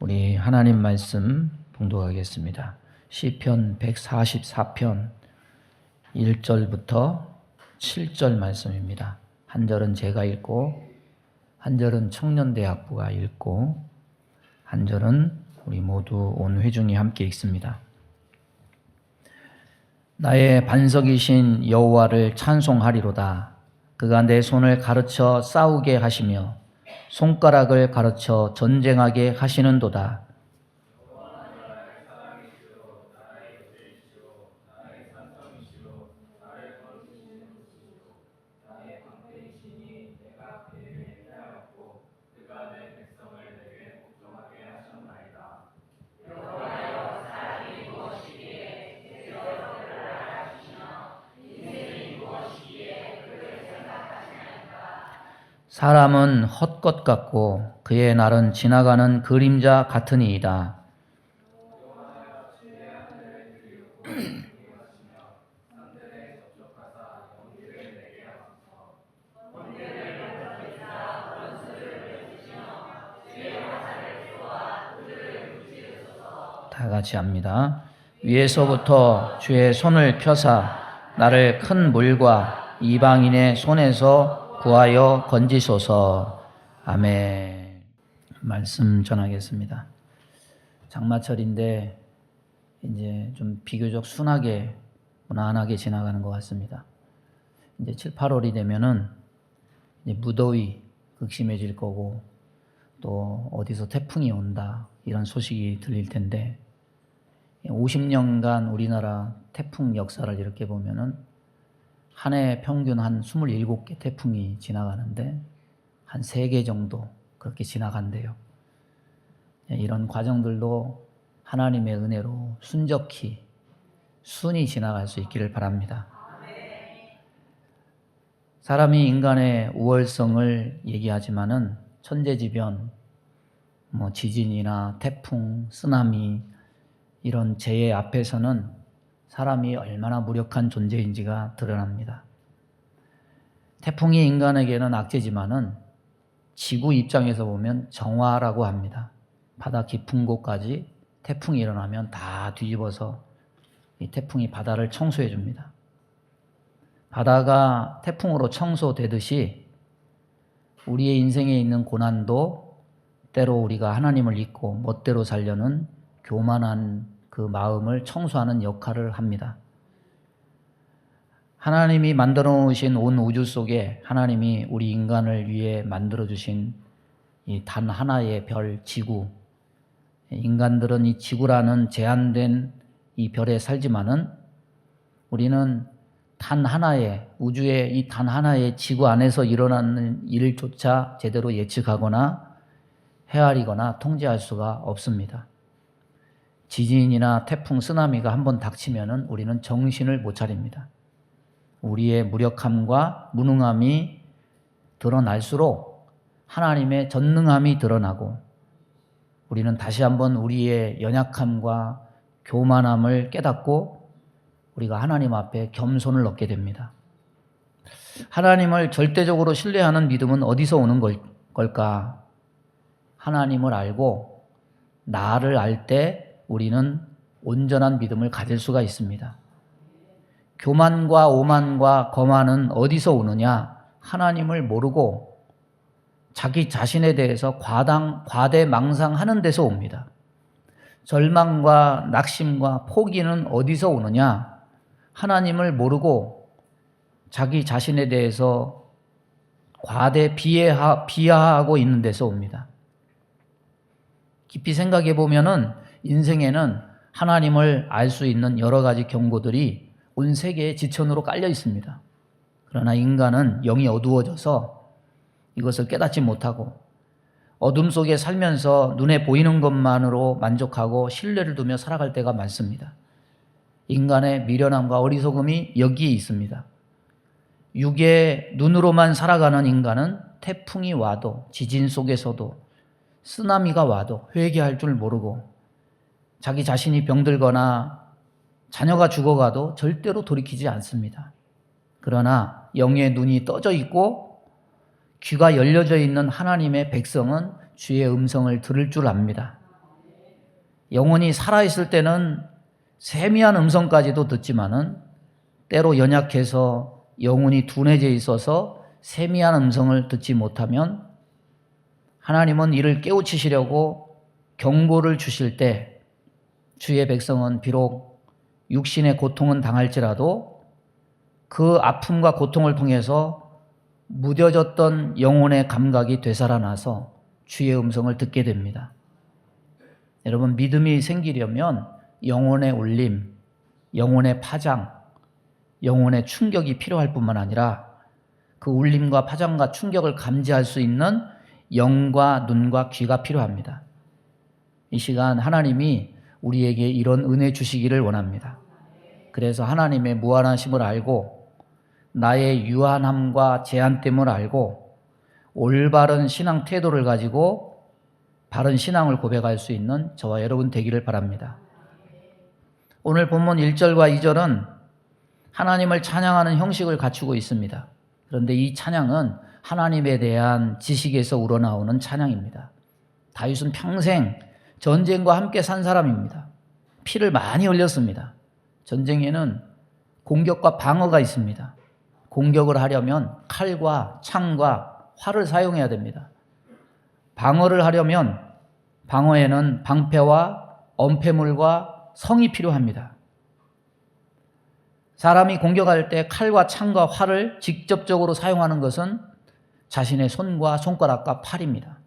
우리 하나님 말씀 봉독하겠습니다. 시편 144편 1절부터 7절 말씀입니다. 한 절은 제가 읽고 한 절은 청년대학부가 읽고 한 절은 우리 모두 온 회중이 함께 읽습니다. 나의 반석이신 여호와를 찬송하리로다. 그가 내 손을 가르쳐 싸우게 하시며 손가락을 가르쳐 전쟁하게 하시는도다. 사람은 헛것 같고 그의 날은 지나가는 그림자 같으니이다. 다 같이 합니다. 위에서부터 주의 손을 펴사 나를 큰 물과 이방인의 손에서 구하여 건지소서. 아멘. 말씀 전하겠습니다. 장마철인데 이제 좀 비교적 순하게 무난하게 지나가는 것 같습니다. 이제 7, 8월이 되면은 이제 무더위 극심해질 거고 또 어디서 태풍이 온다 이런 소식이 들릴 텐데 50년간 우리나라 태풍 역사를 이렇게 보면은 한 해 평균 한 27개 태풍이 지나가는데 한 3개 정도 그렇게 지나간대요. 이런 과정들도 하나님의 은혜로 순적히 순히 지나갈 수 있기를 바랍니다. 사람이 인간의 우월성을 얘기하지만은 천재지변, 지진이나 태풍, 쓰나미 이런 재해 앞에서는 사람이 얼마나 무력한 존재인지가 드러납니다. 태풍이 인간에게는 악재지만은 지구 입장에서 보면 정화라고 합니다. 바다 깊은 곳까지 태풍이 일어나면 다 뒤집어서 이 태풍이 바다를 청소해 줍니다. 바다가 태풍으로 청소되듯이 우리의 인생에 있는 고난도 때로 우리가 하나님을 잊고 멋대로 살려는 교만한 그 마음을 청소하는 역할을 합니다. 하나님이 만들어 놓으신 온 우주 속에 하나님이 우리 인간을 위해 만들어 주신 이 단 하나의 별 지구, 인간들은 이 지구라는 제한된 이 별에 살지만은 우리는 단 하나의 우주의 이 단 하나의 지구 안에서 일어나는 일조차 제대로 예측하거나 헤아리거나 통제할 수가 없습니다. 지진이나 태풍, 쓰나미가 한번 닥치면은 우리는 정신을 못 차립니다. 우리의 무력함과 무능함이 드러날수록 하나님의 전능함이 드러나고 우리는 다시 한번 우리의 연약함과 교만함을 깨닫고 우리가 하나님 앞에 겸손을 얻게 됩니다. 하나님을 절대적으로 신뢰하는 믿음은 어디서 오는 걸까? 하나님을 알고 나를 알 때 우리는 온전한 믿음을 가질 수가 있습니다. 교만과 오만과 거만은 어디서 오느냐? 하나님을 모르고 자기 자신에 대해서 과대망상하는 데서 옵니다. 절망과 낙심과 포기는 어디서 오느냐? 하나님을 모르고 자기 자신에 대해서 과대 비하하고 있는 데서 옵니다. 깊이 생각해 보면은 인생에는 하나님을 알 수 있는 여러 가지 경고들이 온 세계의 지천으로 깔려 있습니다. 그러나 인간은 영이 어두워져서 이것을 깨닫지 못하고 어둠 속에 살면서 눈에 보이는 것만으로 만족하고 신뢰를 두며 살아갈 때가 많습니다. 인간의 미련함과 어리석음이 여기에 있습니다. 육의 눈으로만 살아가는 인간은 태풍이 와도 지진 속에서도 쓰나미가 와도 회개할 줄 모르고 자기 자신이 병들거나 자녀가 죽어가도 절대로 돌이키지 않습니다. 그러나 영의 눈이 떠져 있고 귀가 열려져 있는 하나님의 백성은 주의 음성을 들을 줄 압니다. 영혼이 살아있을 때는 세미한 음성까지도 듣지만은 때로 연약해서 영혼이 둔해져 있어서 세미한 음성을 듣지 못하면 하나님은 이를 깨우치시려고 경고를 주실 때 주의 백성은 비록 육신의 고통은 당할지라도 그 아픔과 고통을 통해서 무뎌졌던 영혼의 감각이 되살아나서 주의 음성을 듣게 됩니다. 여러분, 믿음이 생기려면 영혼의 울림, 영혼의 파장, 영혼의 충격이 필요할 뿐만 아니라 그 울림과 파장과 충격을 감지할 수 있는 영과 눈과 귀가 필요합니다. 이 시간 하나님이 우리에게 이런 은혜 주시기를 원합니다. 그래서 하나님의 무한하심을 알고 나의 유한함과 제한됨을 알고 올바른 신앙 태도를 가지고 바른 신앙을 고백할 수 있는 저와 여러분 되기를 바랍니다. 오늘 본문 1절과 2절은 하나님을 찬양하는 형식을 갖추고 있습니다. 그런데 이 찬양은 하나님에 대한 지식에서 우러나오는 찬양입니다. 다윗은 평생 전쟁과 함께 산 사람입니다. 피를 많이 흘렸습니다. 전쟁에는 공격과 방어가 있습니다. 공격을 하려면 칼과 창과 활을 사용해야 됩니다. 방어를 하려면 방어에는 방패와 엄폐물과 성이 필요합니다. 사람이 공격할 때 칼과 창과 활을 직접적으로 사용하는 것은 자신의 손과 손가락과 팔입니다.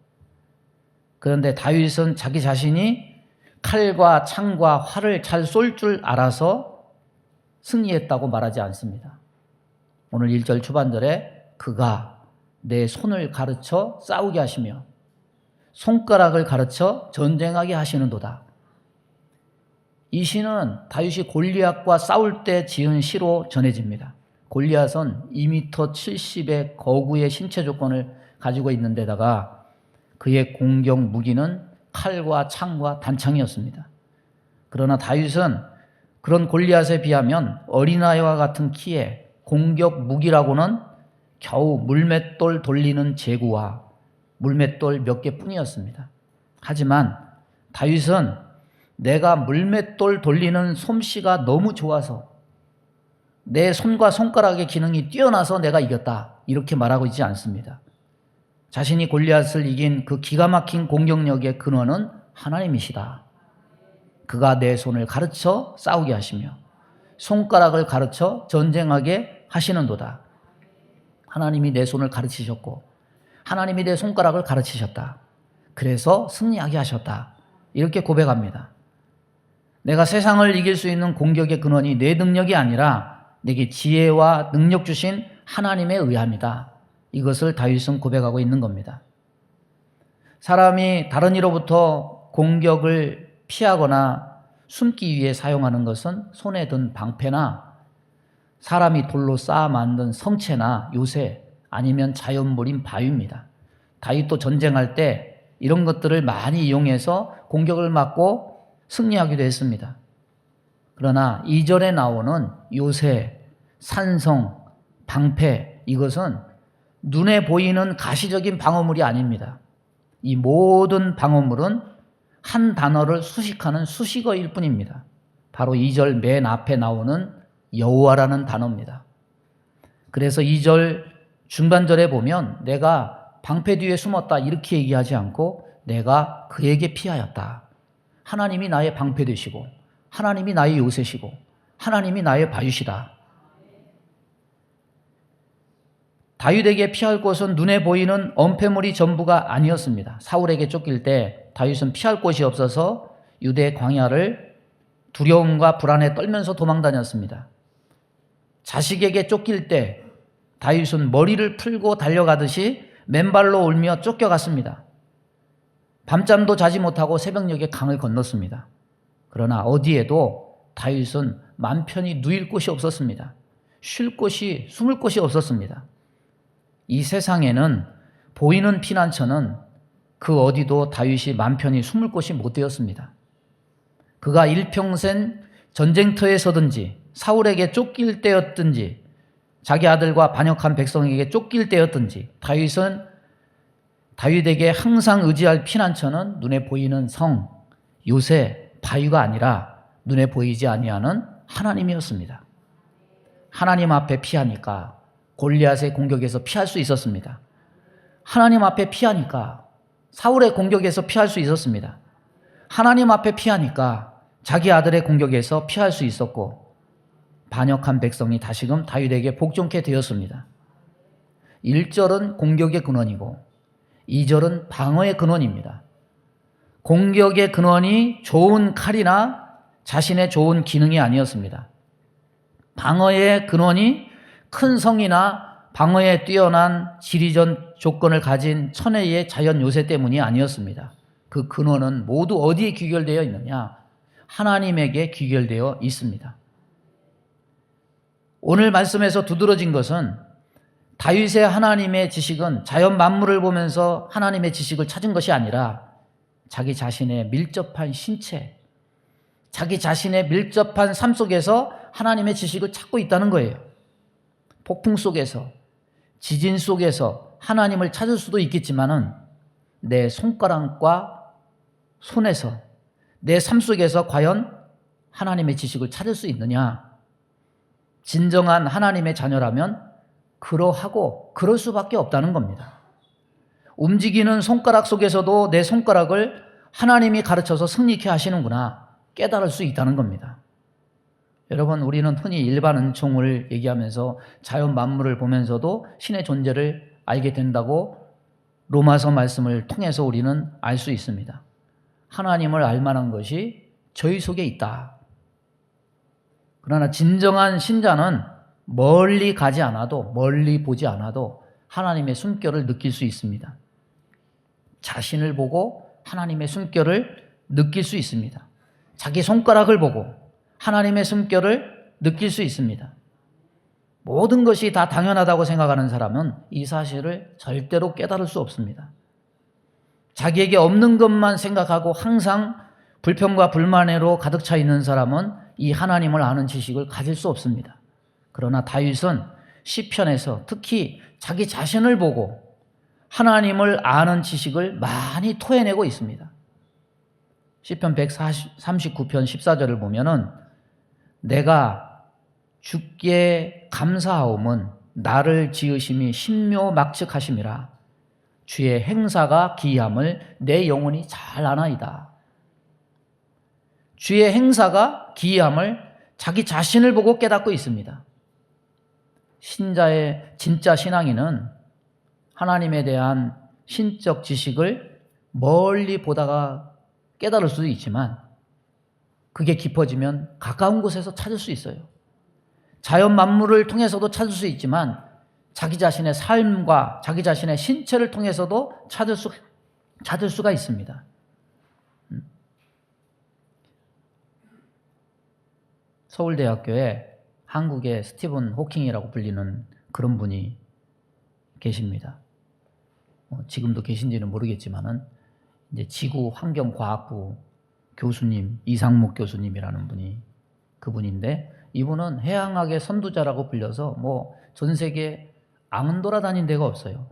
그런데 다윗은 자기 자신이 칼과 창과 활을 잘 쏠 줄 알아서 승리했다고 말하지 않습니다. 오늘 1절 초반절에 그가 내 손을 가르쳐 싸우게 하시며 손가락을 가르쳐 전쟁하게 하시는도다. 이 시는 다윗이 골리앗과 싸울 때 지은 시로 전해집니다. 골리앗은 2m 70의 거구의 신체 조건을 가지고 있는 데다가 그의 공격 무기는 칼과 창과 단창이었습니다. 그러나 다윗은 그런 골리앗에 비하면 어린아이와 같은 키에 공격 무기라고는 겨우 물맷돌 돌리는 제구와 물맷돌 몇 개뿐이었습니다. 하지만 다윗은 내가 물맷돌 돌리는 솜씨가 너무 좋아서 내 손과 손가락의 기능이 뛰어나서 내가 이겼다, 이렇게 말하고 있지 않습니다. 자신이 골리앗을 이긴 그 기가 막힌 공격력의 근원은 하나님이시다. 그가 내 손을 가르쳐 싸우게 하시며 손가락을 가르쳐 전쟁하게 하시는도다. 하나님이 내 손을 가르치셨고 하나님이 내 손가락을 가르치셨다. 그래서 승리하게 하셨다. 이렇게 고백합니다. 내가 세상을 이길 수 있는 공격의 근원이 내 능력이 아니라 내게 지혜와 능력 주신 하나님에 의함이다. 이것을 다윗은 고백하고 있는 겁니다. 사람이 다른 이로부터 공격을 피하거나 숨기 위해 사용하는 것은 손에 든 방패나 사람이 돌로 쌓아 만든 성체나 요새 아니면 자연물인 바위입니다. 다윗도 전쟁할 때 이런 것들을 많이 이용해서 공격을 막고 승리하기도 했습니다. 그러나 2절에 나오는 요새, 산성, 방패, 이것은 눈에 보이는 가시적인 방어물이 아닙니다. 이 모든 방어물은 한 단어를 수식하는 수식어일 뿐입니다. 바로 2절 맨 앞에 나오는 여호와라는 단어입니다. 그래서 2절 중반절에 보면 내가 방패 뒤에 숨었다 이렇게 얘기하지 않고 내가 그에게 피하였다. 하나님이 나의 방패 되시고 하나님이 나의 요새시고 하나님이 나의 바위시다. 다윗에게 피할 곳은 눈에 보이는 엄폐물이 전부가 아니었습니다. 사울에게 쫓길 때 다윗은 피할 곳이 없어서 유대 광야를 두려움과 불안에 떨면서 도망다녔습니다. 자식에게 쫓길 때 다윗은 머리를 풀고 달려가듯이 맨발로 울며 쫓겨갔습니다. 밤잠도 자지 못하고 새벽녘에 강을 건넜습니다. 그러나 어디에도 다윗은 맘 편히 누일 곳이 없었습니다. 쉴 곳이, 숨을 곳이 없었습니다. 이 세상에는 보이는 피난처는 그 어디도 다윗이 맘 편히 숨을 곳이 못 되었습니다. 그가 일평생 전쟁터에 서든지 사울에게 쫓길 때였든지 자기 아들과 반역한 백성에게 쫓길 때였든지 다윗은 다윗에게 항상 의지할 피난처는 눈에 보이는 성, 요새, 바위가 아니라 눈에 보이지 아니하는 하나님이었습니다. 하나님 앞에 피하니까 골리앗의 공격에서 피할 수 있었습니다. 하나님 앞에 피하니까 사울의 공격에서 피할 수 있었습니다. 하나님 앞에 피하니까 자기 아들의 공격에서 피할 수 있었고, 반역한 백성이 다시금 다윗에게 복종케 되었습니다. 1절은 공격의 근원이고 2절은 방어의 근원입니다. 공격의 근원이 좋은 칼이나 자신의 좋은 기능이 아니었습니다. 방어의 근원이 큰 성이나 방어에 뛰어난 지리적 조건을 가진 천혜의 자연 요새 때문이 아니었습니다. 그 근원은 모두 어디에 귀결되어 있느냐? 하나님에게 귀결되어 있습니다. 오늘 말씀에서 두드러진 것은 다윗의 하나님의 지식은 자연 만물을 보면서 하나님의 지식을 찾은 것이 아니라 자기 자신의 밀접한 신체, 자기 자신의 밀접한 삶 속에서 하나님의 지식을 찾고 있다는 거예요. 폭풍 속에서, 지진 속에서 하나님을 찾을 수도 있겠지만은 내 손가락과 손에서, 내 삶 속에서 과연 하나님의 지식을 찾을 수 있느냐? 진정한 하나님의 자녀라면 그러하고 그럴 수밖에 없다는 겁니다. 움직이는 손가락 속에서도 내 손가락을 하나님이 가르쳐서 승리케 하시는구나 깨달을 수 있다는 겁니다. 여러분, 우리는 흔히 일반 은총을 얘기하면서 자연 만물을 보면서도 신의 존재를 알게 된다고 로마서 말씀을 통해서 우리는 알 수 있습니다. 하나님을 알 만한 것이 저희 속에 있다. 그러나 진정한 신자는 멀리 가지 않아도, 멀리 보지 않아도 하나님의 숨결을 느낄 수 있습니다. 자신을 보고 하나님의 숨결을 느낄 수 있습니다. 자기 손가락을 보고 하나님의 숨결을 느낄 수 있습니다. 모든 것이 다 당연하다고 생각하는 사람은 이 사실을 절대로 깨달을 수 없습니다. 자기에게 없는 것만 생각하고 항상 불평과 불만으로 가득 차 있는 사람은 이 하나님을 아는 지식을 가질 수 없습니다. 그러나 다윗은 시편에서 특히 자기 자신을 보고 하나님을 아는 지식을 많이 토해내고 있습니다. 시편 139편 14절을 보면은 내가 주께 감사하옴은 나를 지으심이 신묘막측하심이라 주의 행사가 기이함을 내 영혼이 잘 아나이다. 주의 행사가 기이함을 자기 자신을 보고 깨닫고 있습니다. 신자의 진짜 신앙인은 하나님에 대한 신적 지식을 멀리 보다가 깨달을 수도 있지만 그게 깊어지면 가까운 곳에서 찾을 수 있어요. 자연 만물을 통해서도 찾을 수 있지만 자기 자신의 삶과 자기 자신의 신체를 통해서도 찾을 수가 있습니다. 서울대학교에 한국의 스티븐 호킹이라고 불리는 그런 분이 계십니다. 지금도 계신지는 모르겠지만은 이제 지구환경과학부 교수님 이상목 교수님이라는 분이 그분인데 이분은 해양학의 선두자라고 불려서 전 세계 안 돌아다닌 데가 없어요.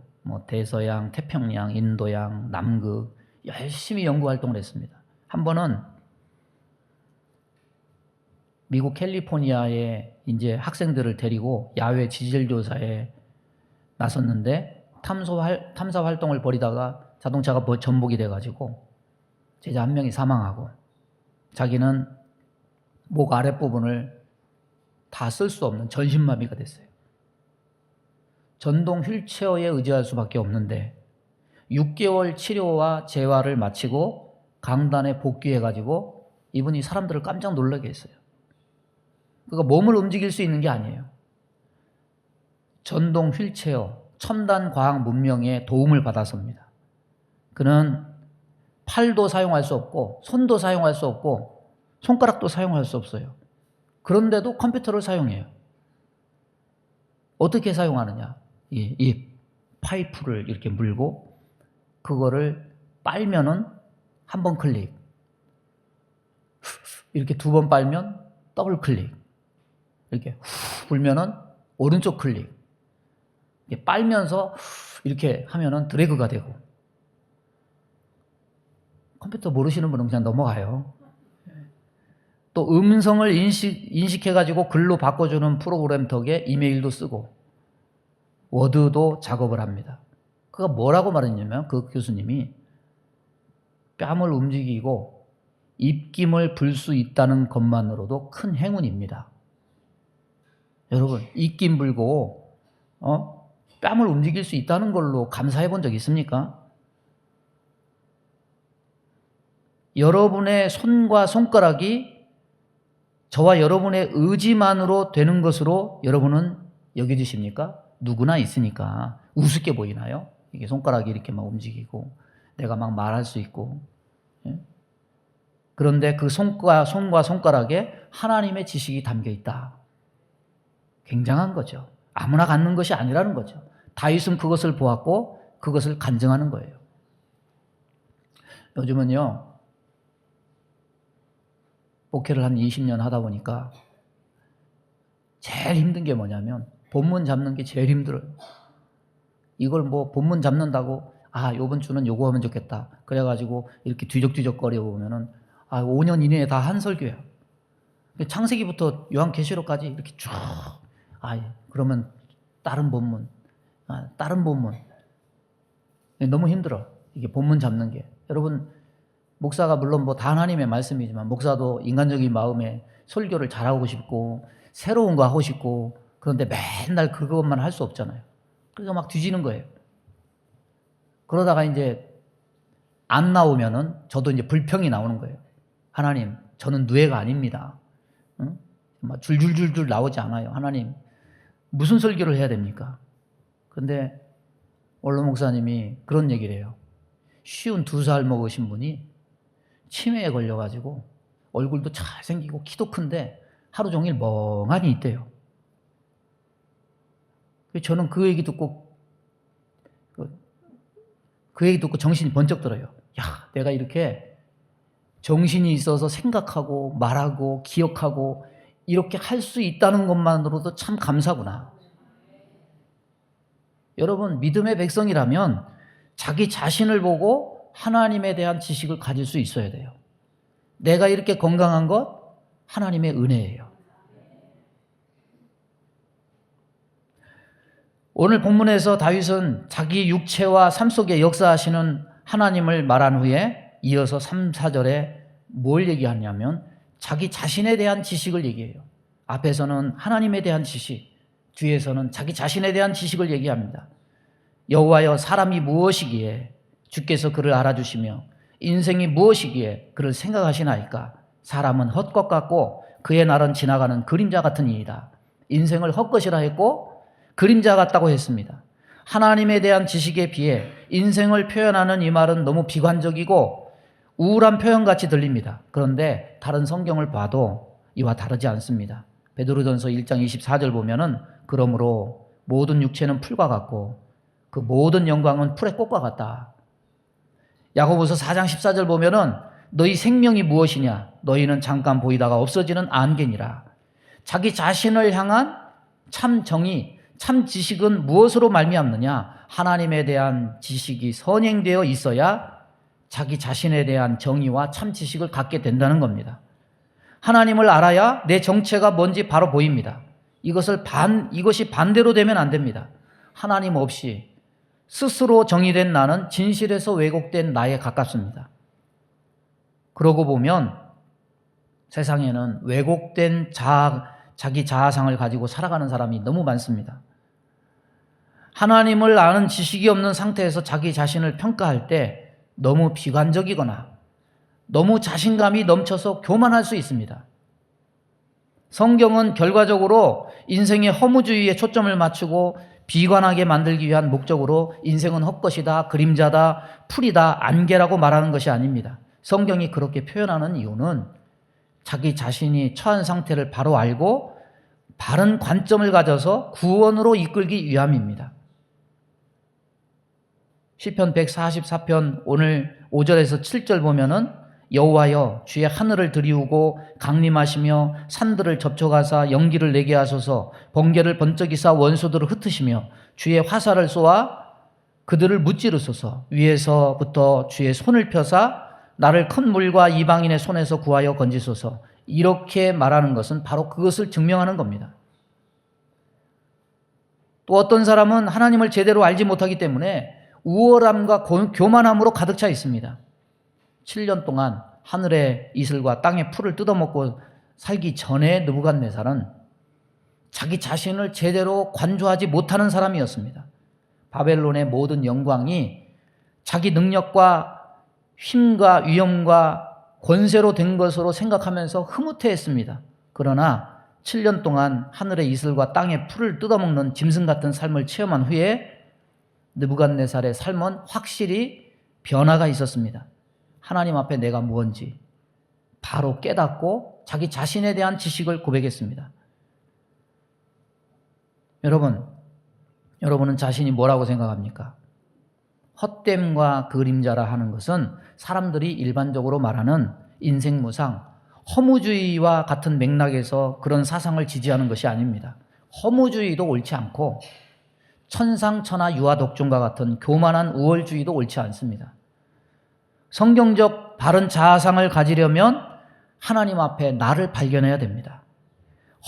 대서양, 태평양, 인도양, 남극 열심히 연구 활동을 했습니다. 한 번은 미국 캘리포니아에 이제 학생들을 데리고 야외 지질 조사에 나섰는데 탐사 활동을 벌이다가 자동차가 전복이 돼가지고 제자 한 명이 사망하고 자기는 목 아랫부분을 다 쓸 수 없는 전신마비가 됐어요. 전동 휠체어에 의지할 수밖에 없는데 6개월 치료와 재활을 마치고 강단에 복귀해가지고 이분이 사람들을 깜짝 놀라게 했어요. 그러니까 몸을 움직일 수 있는 게 아니에요. 전동 휠체어, 첨단 과학 문명의 도움을 받아서입니다. 그는 팔도 사용할 수 없고 손도 사용할 수 없고 손가락도 사용할 수 없어요. 그런데도 컴퓨터를 사용해요. 어떻게 사용하느냐? 이 파이프를 이렇게 물고 그거를 빨면은 한 번 클릭, 이렇게 두 번 빨면 더블 클릭, 이렇게 후 불면은 오른쪽 클릭, 이렇게 빨면서 이렇게 하면은 드래그가 되고. 컴퓨터 모르시는 분은 그냥 넘어가요. 또 음성을 인식해가지고 글로 바꿔주는 프로그램 덕에 이메일도 쓰고 워드도 작업을 합니다. 그가 뭐라고 말했냐면 그 교수님이 뺨을 움직이고 입김을 불 수 있다는 것만으로도 큰 행운입니다. 여러분, 입김 불고 뺨을 움직일 수 있다는 걸로 감사해 본 적 있습니까? 여러분의 손과 손가락이 저와 여러분의 의지만으로 되는 것으로 여러분은 여겨지십니까? 누구나 있으니까 우습게 보이나요? 이게 손가락이 이렇게 막 움직이고 내가 막 말할 수 있고. 예? 그런데 그 손과 손가락에 하나님의 지식이 담겨 있다. 굉장한 거죠. 아무나 갖는 것이 아니라는 거죠. 다윗은 그것을 보았고 그것을 간증하는 거예요. 요즘은요, 목회를 한 20년 하다 보니까 제일 힘든 게 뭐냐면 본문 잡는 게 제일 힘들어요. 이걸 뭐 본문 잡는다고 요번 주는 요거 하면 좋겠다. 그래가지고 이렇게 뒤적뒤적 거려 보면은 5년 이내에 다 한 설교야. 창세기부터 요한계시록까지 이렇게 쭉 그러면 다른 본문 너무 힘들어. 이게 본문 잡는 게. 여러분, 목사가 물론 뭐 다 하나님의 말씀이지만 목사도 인간적인 마음에 설교를 잘하고 싶고 새로운 거 하고 싶고 그런데 맨날 그것만 할 수 없잖아요. 그러니까 막 뒤지는 거예요. 그러다가 이제 안 나오면은 저도 이제 불평이 나오는 거예요. 하나님, 저는 누에가 아닙니다. 응? 막 줄줄줄줄 나오지 않아요. 하나님, 무슨 설교를 해야 됩니까? 근데 원로 목사님이 그런 얘기를 해요. 52살 먹으신 분이 치매에 걸려가지고 얼굴도 잘생기고 키도 큰데 하루 종일 멍하니 있대요. 저는 그 얘기 듣고 정신이 번쩍 들어요. 내가 이렇게 정신이 있어서 생각하고 말하고 기억하고 이렇게 할 수 있다는 것만으로도 참 감사구나. 여러분, 믿음의 백성이라면 자기 자신을 보고 하나님에 대한 지식을 가질 수 있어야 돼요. 내가 이렇게 건강한 것 하나님의 은혜예요. 오늘 본문에서 다윗은 자기 육체와 삶 속에 역사하시는 하나님을 말한 후에 이어서 3, 4절에 뭘 얘기하냐면 자기 자신에 대한 지식을 얘기해요. 앞에서는 하나님에 대한 지식, 뒤에서는 자기 자신에 대한 지식을 얘기합니다. 여호와여, 사람이 무엇이기에 주께서 그를 알아주시며 인생이 무엇이기에 그를 생각하시나이까. 사람은 헛것 같고 그의 날은 지나가는 그림자 같으니이다. 인생을 헛것이라 했고 그림자 같다고 했습니다. 하나님에 대한 지식에 비해 인생을 표현하는 이 말은 너무 비관적이고 우울한 표현같이 들립니다. 그런데 다른 성경을 봐도 이와 다르지 않습니다. 베드로전서 1장 24절 보면은 그러므로 모든 육체는 풀과 같고 그 모든 영광은 풀의 꽃과 같다. 야고보서 4장 14절 보면은 너희 생명이 무엇이냐? 너희는 잠깐 보이다가 없어지는 안개니라. 자기 자신을 향한 참 정의, 참 지식은 무엇으로 말미암느냐? 하나님에 대한 지식이 선행되어 있어야 자기 자신에 대한 정의와 참 지식을 갖게 된다는 겁니다. 하나님을 알아야 내 정체가 뭔지 바로 보입니다. 이것이 반대로 되면 안 됩니다. 하나님 없이 스스로 정의된 나는 진실에서 왜곡된 나에 가깝습니다. 그러고 보면 세상에는 왜곡된 자기 자아상을 가지고 살아가는 사람이 너무 많습니다. 하나님을 아는 지식이 없는 상태에서 자기 자신을 평가할 때 너무 비관적이거나 너무 자신감이 넘쳐서 교만할 수 있습니다. 성경은 결과적으로 인생의 허무주의에 초점을 맞추고 비관하게 만들기 위한 목적으로 인생은 헛것이다, 그림자다, 풀이다, 안개라고 말하는 것이 아닙니다. 성경이 그렇게 표현하는 이유는 자기 자신이 처한 상태를 바로 알고 바른 관점을 가져서 구원으로 이끌기 위함입니다. 시편 144편 오늘 5절에서 7절 보면은 여호와여, 주의 하늘을 들이우고 강림하시며 산들을 접촉하사 연기를 내게 하소서. 번개를 번쩍이사 원소들을 흩으시며 주의 화살을 쏘아 그들을 무찌르소서. 위에서부터 주의 손을 펴사 나를 큰 물과 이방인의 손에서 구하여 건지소서. 이렇게 말하는 것은 바로 그것을 증명하는 겁니다. 또 어떤 사람은 하나님을 제대로 알지 못하기 때문에 우월함과 교만함으로 가득 차 있습니다. 7년 동안 하늘의 이슬과 땅의 풀을 뜯어먹고 살기 전에 느부갓네살은 자기 자신을 제대로 관조하지 못하는 사람이었습니다. 바벨론의 모든 영광이 자기 능력과 힘과 위엄과 권세로 된 것으로 생각하면서 흐뭇해했습니다. 그러나 7년 동안 하늘의 이슬과 땅의 풀을 뜯어먹는 짐승 같은 삶을 체험한 후에 느부갓네살의 삶은 확실히 변화가 있었습니다. 하나님 앞에 내가 무언지 바로 깨닫고 자기 자신에 대한 지식을 고백했습니다. 여러분은 자신이 뭐라고 생각합니까? 헛됨과 그림자라 하는 것은 사람들이 일반적으로 말하는 인생무상, 허무주의와 같은 맥락에서 그런 사상을 지지하는 것이 아닙니다. 허무주의도 옳지 않고 천상천하 유아독존과 같은 교만한 우월주의도 옳지 않습니다. 성경적 바른 자아상을 가지려면 하나님 앞에 나를 발견해야 됩니다.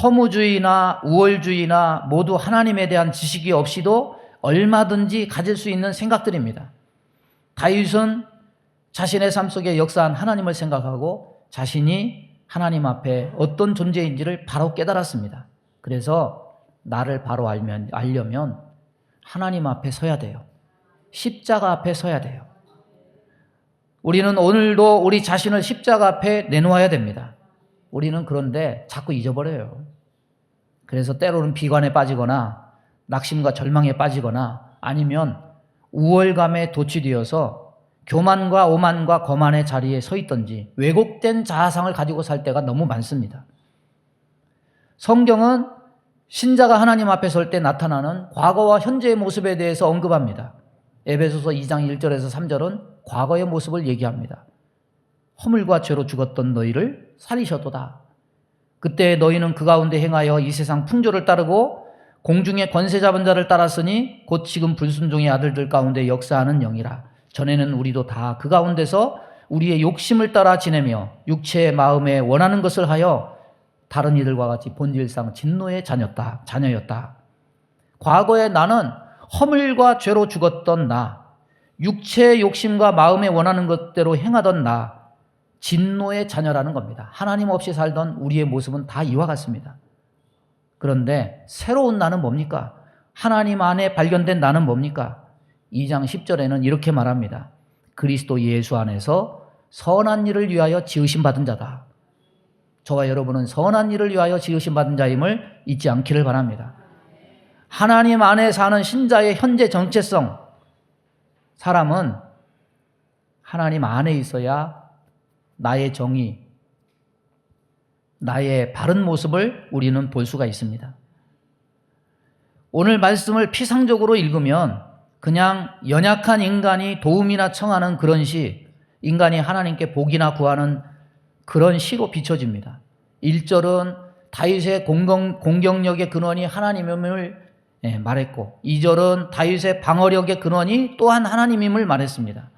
허무주의나 우월주의나 모두 하나님에 대한 지식이 없이도 얼마든지 가질 수 있는 생각들입니다. 다윗은 자신의 삶 속에 역사한 하나님을 생각하고 자신이 하나님 앞에 어떤 존재인지를 바로 깨달았습니다. 그래서 나를 바로 알려면 하나님 앞에 서야 돼요. 십자가 앞에 서야 돼요. 우리는 오늘도 우리 자신을 십자가 앞에 내놓아야 됩니다. 우리는 그런데 자꾸 잊어버려요. 그래서 때로는 비관에 빠지거나 낙심과 절망에 빠지거나 아니면 우월감에 도취되어서 교만과 오만과 거만의 자리에 서 있든지 왜곡된 자아상을 가지고 살 때가 너무 많습니다. 성경은 신자가 하나님 앞에 설 때 나타나는 과거와 현재의 모습에 대해서 언급합니다. 에베소서 2장 1절에서 3절은 과거의 모습을 얘기합니다. 허물과 죄로 죽었던 너희를 살리셨도다. 그때 너희는 그 가운데 행하여 이 세상 풍조를 따르고 공중의 권세 잡은 자를 따랐으니 곧 지금 불순종의 아들들 가운데 역사하는 영이라. 전에는 우리도 다 그 가운데서 우리의 욕심을 따라 지내며 육체의 마음에 원하는 것을 하여 다른 이들과 같이 본질상 진노의 자녀였다. 과거에 나는 허물과 죄로 죽었던 나, 육체의 욕심과 마음에 원하는 것대로 행하던 나, 진노의 자녀라는 겁니다. 하나님 없이 살던 우리의 모습은 다 이와 같습니다. 그런데 새로운 나는 뭡니까? 하나님 안에 발견된 나는 뭡니까? 2장 10절에는 이렇게 말합니다. 그리스도 예수 안에서 선한 일을 위하여 지으심 받은 자다. 저와 여러분은 선한 일을 위하여 지으심 받은 자임을 잊지 않기를 바랍니다. 하나님 안에 사는 신자의 현재 정체성, 사람은 하나님 안에 있어야 나의 정의, 나의 바른 모습을 우리는 볼 수가 있습니다. 오늘 말씀을 피상적으로 읽으면 그냥 연약한 인간이 도움이나 청하는 그런 시, 인간이 하나님께 복이나 구하는 그런 시로 비춰집니다. 1절은 다윗의 공격력의 근원이 하나님임을 말했고 2절은 다윗의 방어력의 근원이 또한 하나님임을 말했습니다.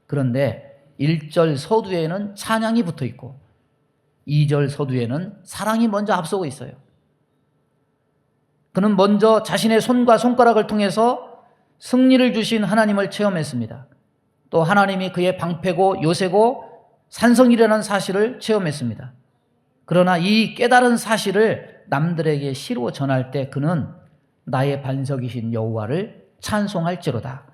그런데 1절 서두에는 찬양이 붙어 있고 2절 서두에는 사랑이 먼저 앞서고 있어요. 그는 먼저 자신의 손과 손가락을 통해서 승리를 주신 하나님을 체험했습니다. 또 하나님이 그의 방패고 요새고 산성이라는 사실을 체험했습니다. 그러나 이 깨달은 사실을 남들에게 시로 전할 때 그는 나의 반석이신 여호와를 찬송할지로다.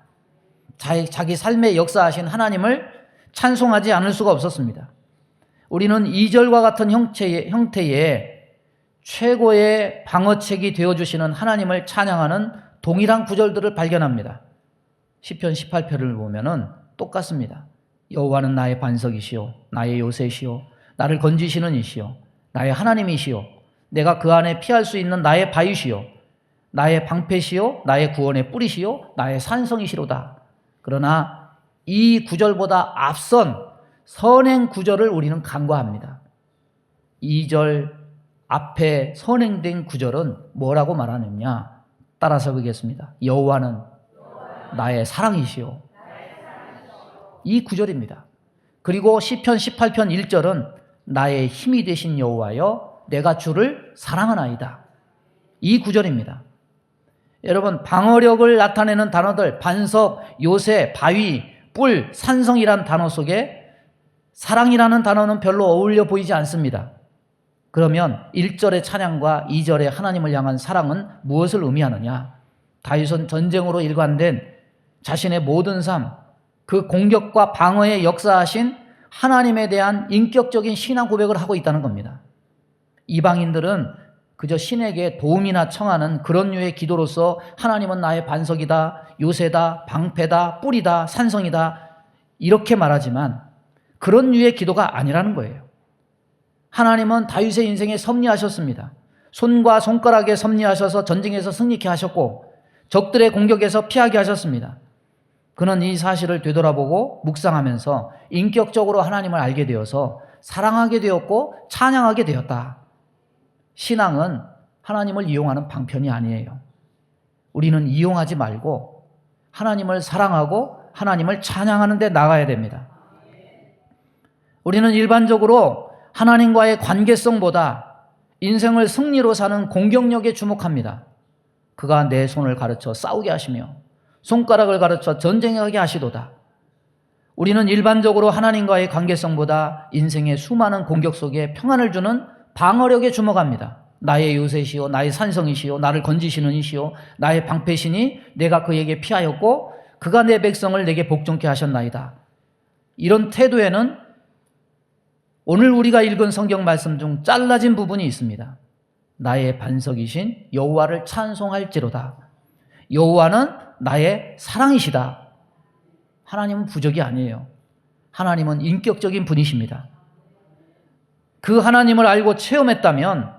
자기 삶에 역사하신 하나님을 찬송하지 않을 수가 없었습니다. 우리는 2절과 같은 형태의 최고의 방어책이 되어주시는 하나님을 찬양하는 동일한 구절들을 발견합니다. 시편 18편을 보면은 똑같습니다. 여호와는 나의 반석이시요 나의 요새시요 나를 건지시는 이시요 나의 하나님이시요 내가 그 안에 피할 수 있는 나의 바위시요 나의 방패시요 나의 구원의 뿌리시요 나의 산성이시로다. 그러나 이 구절보다 앞선 선행 구절을 우리는 간과합니다. 2절 앞에 선행된 구절은 뭐라고 말하느냐? 따라서 보겠습니다. 여호와는 나의 사랑이시요. 이 구절입니다. 그리고 시편 18편 1절은 나의 힘이 되신 여호와여 내가 주를 사랑하나이다. 이 구절입니다. 여러분, 방어력을 나타내는 단어들 반석, 요새, 바위, 뿔, 산성이란 단어 속에 사랑이라는 단어는 별로 어울려 보이지 않습니다. 그러면 1절의 찬양과 2절의 하나님을 향한 사랑은 무엇을 의미하느냐? 다윗은 전쟁으로 일관된 자신의 모든 삶, 그 공격과 방어에 역사하신 하나님에 대한 인격적인 신앙 고백을 하고 있다는 겁니다. 이방인들은 그저 신에게 도움이나 청하는 그런 류의 기도로서 하나님은 나의 반석이다, 요새다, 방패다, 뿔이다, 산성이다 이렇게 말하지만 그런 류의 기도가 아니라는 거예요. 하나님은 다윗의 인생에 섭리하셨습니다. 손과 손가락에 섭리하셔서 전쟁에서 승리케 하셨고 적들의 공격에서 피하게 하셨습니다. 그는 이 사실을 되돌아보고 묵상하면서 인격적으로 하나님을 알게 되어서 사랑하게 되었고 찬양하게 되었다. 신앙은 하나님을 이용하는 방편이 아니에요. 우리는 이용하지 말고 하나님을 사랑하고 하나님을 찬양하는 데 나가야 됩니다. 우리는 일반적으로 하나님과의 관계성보다 인생을 승리로 사는 공격력에 주목합니다. 그가 내 손을 가르쳐 싸우게 하시며 손가락을 가르쳐 전쟁하게 하시도다. 우리는 일반적으로 하나님과의 관계성보다 인생의 수많은 공격 속에 평안을 주는 방어력에 주목합니다. 나의 요새시오, 나의 산성이시오, 나를 건지시는 이시오, 나의 방패시니 내가 그에게 피하였고 그가 내 백성을 내게 복종케 하셨나이다. 이런 태도에는 오늘 우리가 읽은 성경 말씀 중 잘라진 부분이 있습니다. 나의 반석이신 여호와를 찬송할지로다. 여호와는 나의 사랑이시다. 하나님은 부적이 아니에요. 하나님은 인격적인 분이십니다. 그 하나님을 알고 체험했다면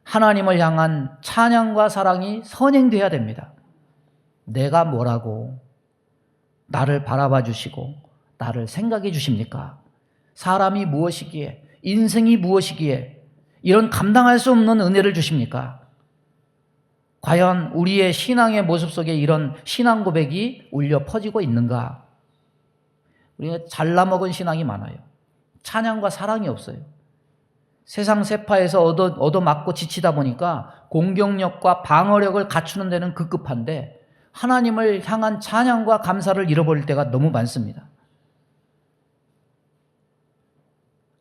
하나님을 향한 찬양과 사랑이 선행돼야 됩니다. 내가 뭐라고 나를 바라봐 주시고 나를 생각해 주십니까? 사람이 무엇이기에, 인생이 무엇이기에 이런 감당할 수 없는 은혜를 주십니까? 과연 우리의 신앙의 모습 속에 이런 신앙 고백이 울려 퍼지고 있는가? 우리가 잘라먹은 신앙이 많아요. 찬양과 사랑이 없어요. 세상 세파에서 얻어맞고 지치다 보니까 공격력과 방어력을 갖추는 데는 급급한데 하나님을 향한 찬양과 감사를 잃어버릴 때가 너무 많습니다.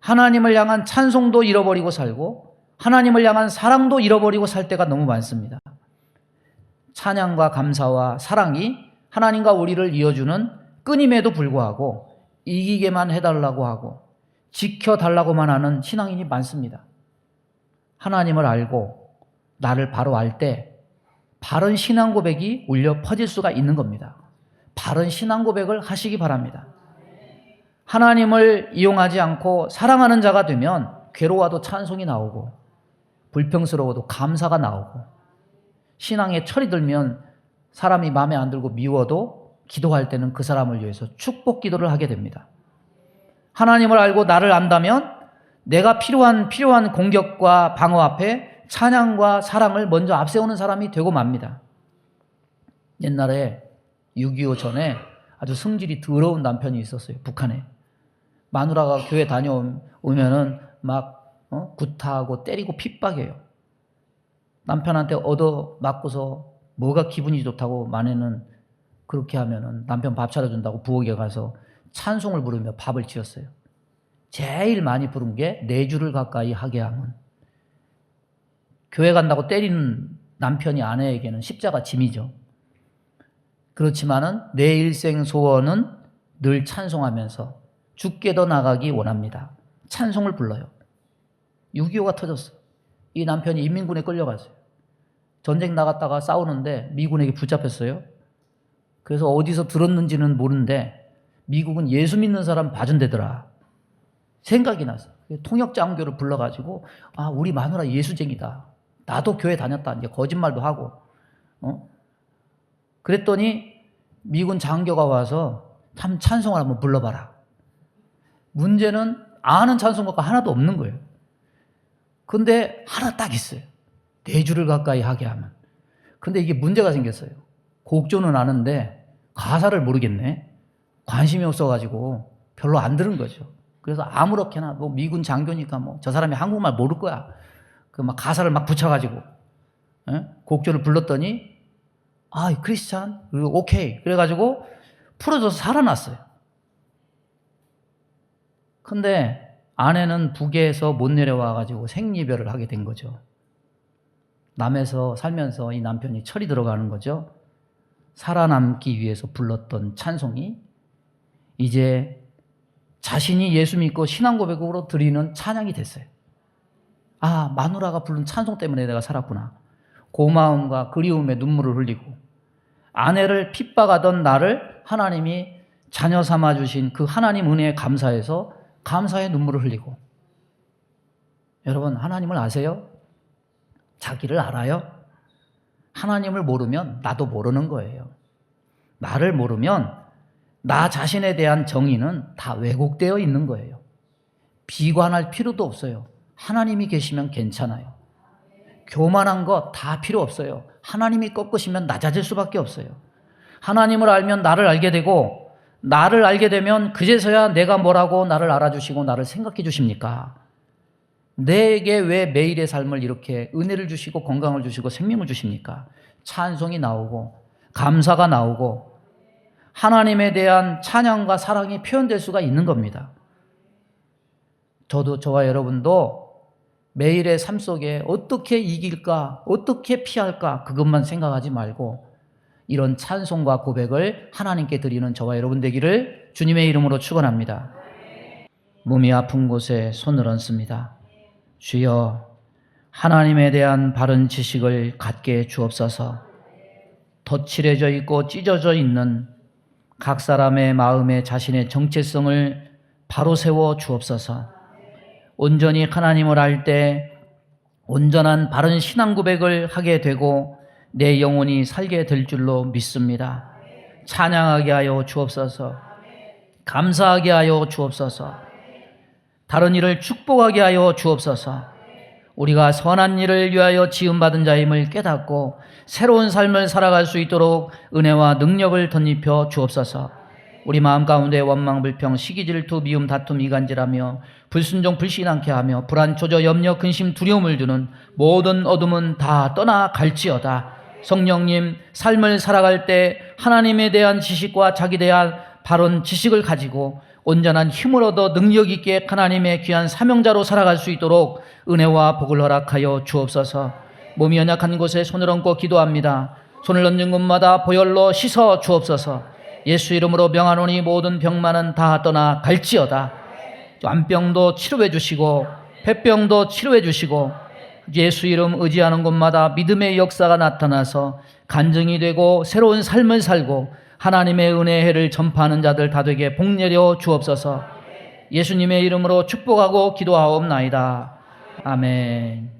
하나님을 향한 찬송도 잃어버리고 살고 하나님을 향한 사랑도 잃어버리고 살 때가 너무 많습니다. 찬양과 감사와 사랑이 하나님과 우리를 이어주는 끈임에도 불구하고 이기게만 해달라고 하고 지켜달라고만 하는 신앙인이 많습니다. 하나님을 알고 나를 바로 알 때 바른 신앙 고백이 울려 퍼질 수가 있는 겁니다. 바른 신앙 고백을 하시기 바랍니다. 하나님을 이용하지 않고 사랑하는 자가 되면 괴로워도 찬송이 나오고 불평스러워도 감사가 나오고 신앙에 철이 들면 사람이 마음에 안 들고 미워도 기도할 때는 그 사람을 위해서 축복 기도를 하게 됩니다. 하나님을 알고 나를 안다면 내가 필요한 공격과 방어 앞에 찬양과 사랑을 먼저 앞세우는 사람이 되고 맙니다. 옛날에 6.25 전에 아주 성질이 더러운 남편이 있었어요. 북한에. 마누라가 교회 다녀오면은 막 구타하고 때리고 핍박해요. 남편한테 얻어맞고서 뭐가 기분이 좋다고 만에는 그렇게 하면은 남편 밥 차려준다고 부엌에 가서 찬송을 부르며 밥을 지었어요. 제일 많이 부른 게 4주를 가까이 하게 하면. 교회 간다고 때리는 남편이 아내에게는 십자가 짐이죠. 그렇지만은 내 일생 소원은 늘 찬송하면서 죽게 더 나가기 원합니다. 찬송을 불러요. 6.25가 터졌어요. 이 남편이 인민군에 끌려갔어요. 전쟁 나갔다가 싸우는데 미군에게 붙잡혔어요. 그래서 어디서 들었는지는 모르는데 미국은 예수 믿는 사람 봐준대더라. 생각이 났어요. 통역장교를 불러가지고 우리 마누라 예수쟁이다. 나도 교회 다녔다. 이제 거짓말도 하고. 그랬더니 미군 장교가 와서 참 찬송을 한번 불러봐라. 문제는 아는 찬송가가 하나도 없는 거예요. 근데 하나 딱 있어요. 4주를 가까이 하게 하면. 근데 이게 문제가 생겼어요. 곡조는 아는데 가사를 모르겠네. 관심이 없어가지고 별로 안 들은 거죠. 그래서 아무렇게나 뭐 미군 장교니까 뭐 저 사람이 한국말 모를 거야. 그 막 가사를 막 붙여가지고 곡조를 불렀더니 크리스찬 그리고 오케이 그래가지고 풀어줘서 살아났어요. 근데 아내는 북에서 못 내려와가지고 생리별을 하게 된 거죠. 남에서 살면서 이 남편이 철이 들어가는 거죠. 살아남기 위해서 불렀던 찬송이 이제 자신이 예수 믿고 신앙 고백으로 드리는 찬양이 됐어요. 마누라가 부른 찬송 때문에 내가 살았구나. 고마움과 그리움에 눈물을 흘리고 아내를 핍박하던 나를 하나님이 자녀 삼아주신 그 하나님 은혜에 감사해서 감사의 눈물을 흘리고. 여러분, 하나님을 아세요? 자기를 알아요? 하나님을 모르면 나도 모르는 거예요. 나를 모르면 나 자신에 대한 정의는 다 왜곡되어 있는 거예요. 비관할 필요도 없어요. 하나님이 계시면 괜찮아요. 교만한 거 다 필요 없어요. 하나님이 꺾으시면 낮아질 수밖에 없어요. 하나님을 알면 나를 알게 되고 나를 알게 되면 그제서야 내가 뭐라고 나를 알아주시고 나를 생각해 주십니까? 내게 왜 매일의 삶을 이렇게 은혜를 주시고 건강을 주시고 생명을 주십니까? 찬송이 나오고 감사가 나오고 하나님에 대한 찬양과 사랑이 표현될 수가 있는 겁니다. 저와 여러분도 매일의 삶 속에 어떻게 이길까, 어떻게 피할까 그것만 생각하지 말고 이런 찬송과 고백을 하나님께 드리는 저와 여러분 되기를 주님의 이름으로 축원합니다. 몸이 아픈 곳에 손을 얹습니다. 주여, 하나님에 대한 바른 지식을 갖게 주옵소서. 덧칠해져 있고 찢어져 있는 각 사람의 마음에 자신의 정체성을 바로 세워 주옵소서. 온전히 하나님을 알 때 온전한 바른 신앙 고백을 하게 되고 내 영혼이 살게 될 줄로 믿습니다. 찬양하게 하여 주옵소서. 감사하게 하여 주옵소서. 다른 일을 축복하게 하여 주옵소서. 우리가 선한 일을 위하여 지음받은 자임을 깨닫고 새로운 삶을 살아갈 수 있도록 은혜와 능력을 덧입혀 주옵소서. 우리 마음 가운데 원망, 불평, 시기, 질투, 미움, 다툼, 이간질하며 불순종, 불신앙케 하며 불안, 조저, 염려, 근심, 두려움을 주는 모든 어둠은 다 떠나갈지어다. 성령님, 삶을 살아갈 때 하나님에 대한 지식과 자기에 대한 바른 지식을 가지고 온전한 힘을 얻어 능력 있게 하나님의 귀한 사명자로 살아갈 수 있도록 은혜와 복을 허락하여 주옵소서. 몸이 연약한 곳에 손을 얹고 기도합니다. 손을 얹는 곳마다 보혈로 씻어 주옵소서. 예수 이름으로 명하노니 모든 병만은 다 떠나갈지어다. 암병도 치료해 주시고 폐병도 치료해 주시고 예수 이름 의지하는 곳마다 믿음의 역사가 나타나서 간증이 되고 새로운 삶을 살고 하나님의 은혜의 해를 전파하는 자들 다 되게 복 내려 주옵소서. 예수님의 이름으로 축복하고 기도하옵나이다. 아멘.